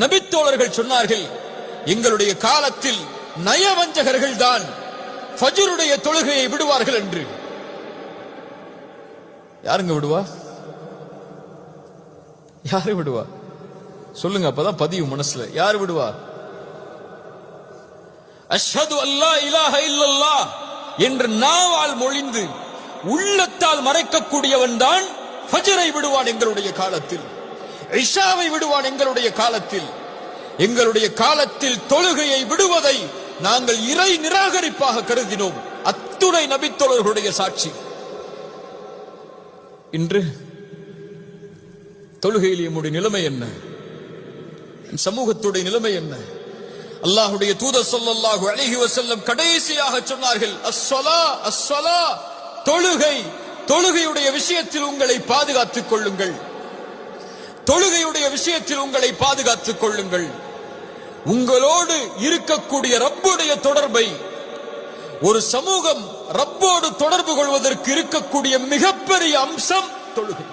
நபித்தோழர்கள் சொன்னார்கள், எங்களுடைய காலத்தில் நயவஞ்சகர்கள் தான் ஃபஜ்ருடைய தொழுகையை விடுவார்கள் என்று. யாருங்க விடுவா? யாரு விடுவா? சொல்லுங்க, அப்பதான் பதியும் மனசுல. யாரு விடுவா? அஷ்ஹது அல்லா இலாஹ இல்லல்லாஹ் என்று நாவால் மொழிந்து உள்ளத்தால் மறைக்கக்கூடியவன் தான் ஃபஜ்ரை விடுவான் எங்களுடைய காலத்தில், இஷாவை விடுவான் எங்களுடைய காலத்தில். எங்களுடைய காலத்தில் தொழுகையை விடுவதை நாங்கள் இறை நிராகரிப்பாக கருதினோம். அத்துணை நபித்தோழர்களுடைய சாட்சி. இன்று தொழுகையில் நம்முடைய நிலைமை என்ன? சமூகத்துடைய நிலைமை என்ன? அல்லாஹ்வுடைய தூதர் ஸல்லல்லாஹு அலைஹி வஸல்லம் கடைசியாக சொன்னார்கள், அஸ்ஸலா அஸ்ஸலா, தொழுகை. தொழுகையுடைய விஷயத்தில் உங்களை பாதுகாத்துக் கொள்ளுங்கள். தொழுகையுடைய விஷயத்தில் உங்களை பாதுகாத்துக் கொள்ளுங்கள். உங்களோடு இருக்கக்கூடிய ரப்புடைய தொடர்பை, ஒரு சமூகம் ரப்போடு தொடர்பு கொள்வதற்கு இருக்கக்கூடிய மிகப்பெரிய அம்சம் தொழுகை.